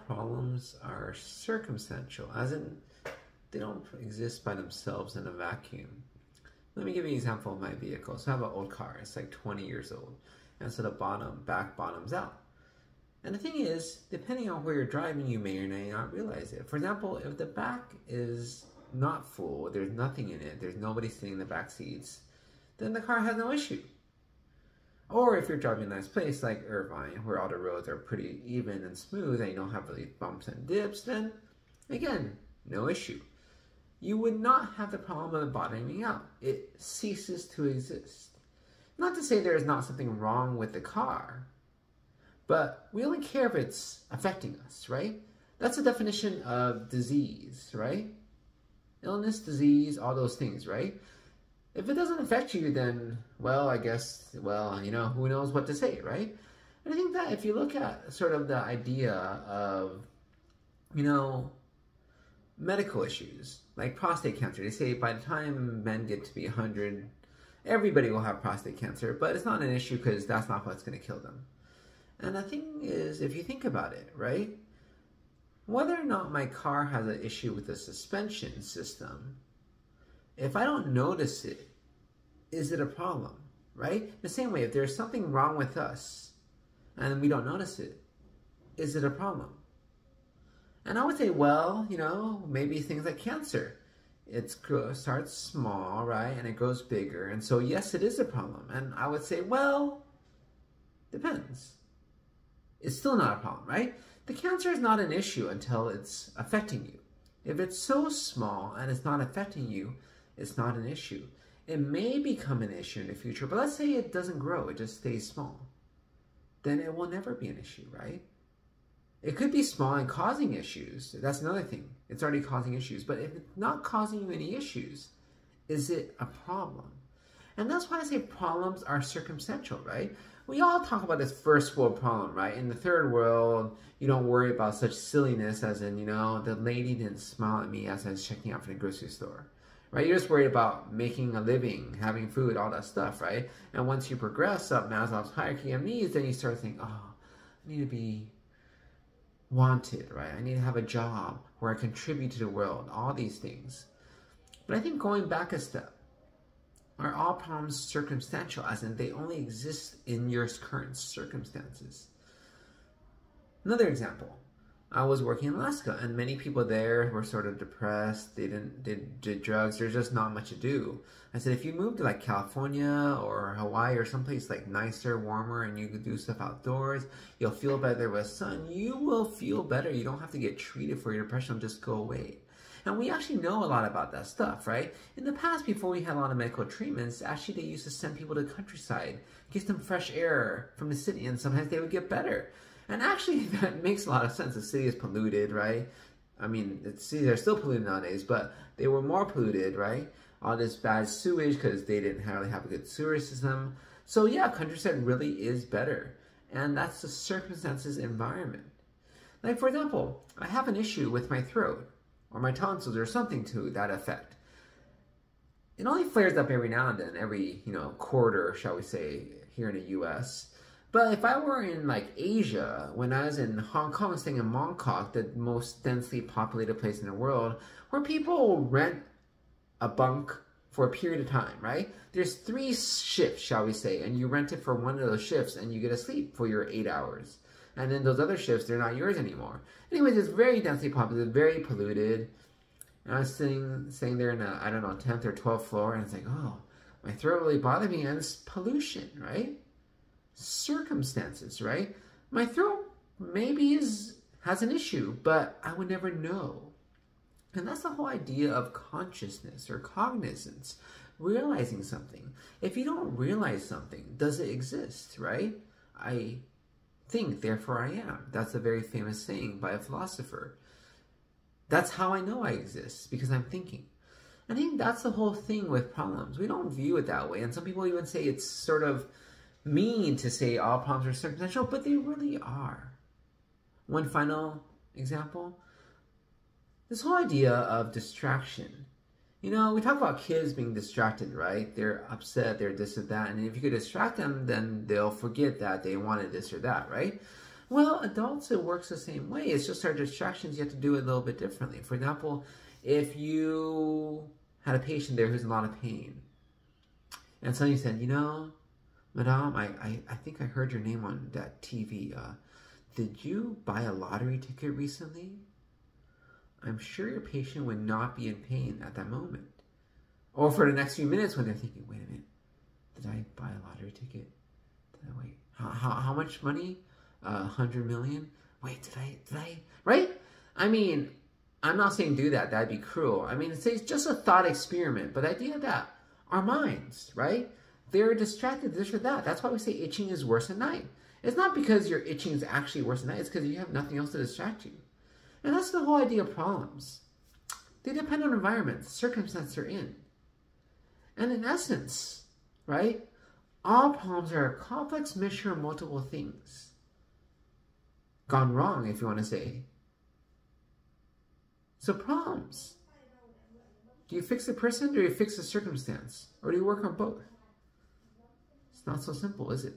problems are circumstantial, as in they don't exist by themselves in a vacuum. Let me give you an example of my vehicle. So I have an old car. It's like 20 years old. And so the back bottoms out. And the thing is, depending on where you're driving, you may or may not realize it. For example, if the back is not full, there's nothing in it, there's nobody sitting in the back seats, then the car has no issue. Or if you're driving a nice place like Irvine, where all the roads are pretty even and smooth and you don't have really bumps and dips, then again, no issue. You would not have the problem of bottoming out. It ceases to exist. Not to say there is not something wrong with the car, but we only care if it's affecting us, right? That's the definition of disease, right? Illness, disease, all those things, right? If it doesn't affect you, then, well, I guess, well, you know, who knows what to say, right? And I think that if you look at sort of the idea of, you know, medical issues, like prostate cancer, they say by the time men get to be 100, everybody will have prostate cancer, but it's not an issue because that's not what's going to kill them. And the thing is, if you think about it, right, whether or not my car has an issue with the suspension system, if I don't notice it, is it a problem, right? The same way, if there's something wrong with us and we don't notice it, is it a problem? And I would say, well, you know, maybe things like cancer. It starts small, right? And it grows bigger. And so, yes, it is a problem. And I would say, well, depends. It's still not a problem, right? The cancer is not an issue until it's affecting you. If it's so small and it's not affecting you, it's not an issue. It may become an issue in the future, but let's say it doesn't grow, it just stays small. Then it will never be an issue, right? It could be small and causing issues. That's another thing. It's already causing issues. But if it's not causing you any issues, is it a problem? And that's why I say problems are circumstantial, right? We all talk about this first world problem, right? In the third world, you don't worry about such silliness as in, you know, the lady didn't smile at me as I was checking out from the grocery store, right? You're just worried about making a living, having food, all that stuff, right? And once you progress up Maslow's hierarchy of needs, then you start thinking, oh, I need to be wanted, right? I need to have a job where I contribute to the world, all these things. But I think going back a step, are all problems circumstantial, as in they only exist in your current circumstances? Another example, I was working in Alaska and many people there were sort of depressed, they did drugs, there's just not much to do. I said, if you move to like California or Hawaii or someplace like nicer, warmer, and you could do stuff outdoors, you'll feel better with sun, you will feel better. You don't have to get treated for your depression, it'll just go away. And we actually know a lot about that stuff, right? In the past, before we had a lot of medical treatments, actually they used to send people to the countryside, give them fresh air from the city, and sometimes they would get better. And actually, that makes a lot of sense. The city is polluted, right? I mean, the cities are still polluted nowadays, but they were more polluted, right? All this bad sewage because they didn't really have a good sewer system. So yeah, countryside really is better. And that's the circumstances environment. Like, for example, I have an issue with my throat or my tonsils or something to that effect. It only flares up every now and then, every, you know, quarter, shall we say, here in the US. But if I were in like Asia, when I was in Hong Kong, staying in Mongkok, the most densely populated place in the world, where people rent a bunk for a period of time, right? There's 3 shifts, shall we say, and you rent it for one of those shifts and you get to sleep for your 8 hours. And then those other shifts, they're not yours anymore. Anyways, it's very densely populated, very polluted. And I was sitting there in a, I don't know, 10th or 12th floor, and it's like, oh, my throat really bothered me, and it's pollution, right? Circumstances, right? My throat maybe has an issue, but I would never know. And that's the whole idea of consciousness or cognizance, realizing something. If you don't realize something, does it exist, right? I think, therefore I am. That's a very famous saying by a philosopher. That's how I know I exist, because I'm thinking. I think that's the whole thing with problems. We don't view it that way. And some people even say it's sort of mean to say all problems are circumstantial, but they really are. One final example. This whole idea of distraction. You know, we talk about kids being distracted, right? They're upset, they're this or that, and if you could distract them, then they'll forget that they wanted this or that, right? Well, adults, it works the same way. It's just our distractions, you have to do it a little bit differently. For example, if you had a patient there who's in a lot of pain, and somebody said, you know, Madame, I think I heard your name on that TV. Did you buy a lottery ticket recently? I'm sure your patient would not be in pain at that moment. Or for the next few minutes when they're thinking, wait a minute, did I buy a lottery ticket? Did I wait? How much money? 100 million? Wait, did I? Right? I mean, I'm not saying do that. That'd be cruel. I mean, it's just a thought experiment. But the idea that our minds, right? They're distracted this or that. That's why we say itching is worse at night. It's not because your itching is actually worse at night. It's because you have nothing else to distract you. And that's the whole idea of problems. They depend on environment, the circumstance they're in. And in essence, right? All problems are a complex mixture of multiple things gone wrong, if you want to say. So problems. Do you fix the person or do you fix the circumstance? Or do you work on both? It's not so simple, is it?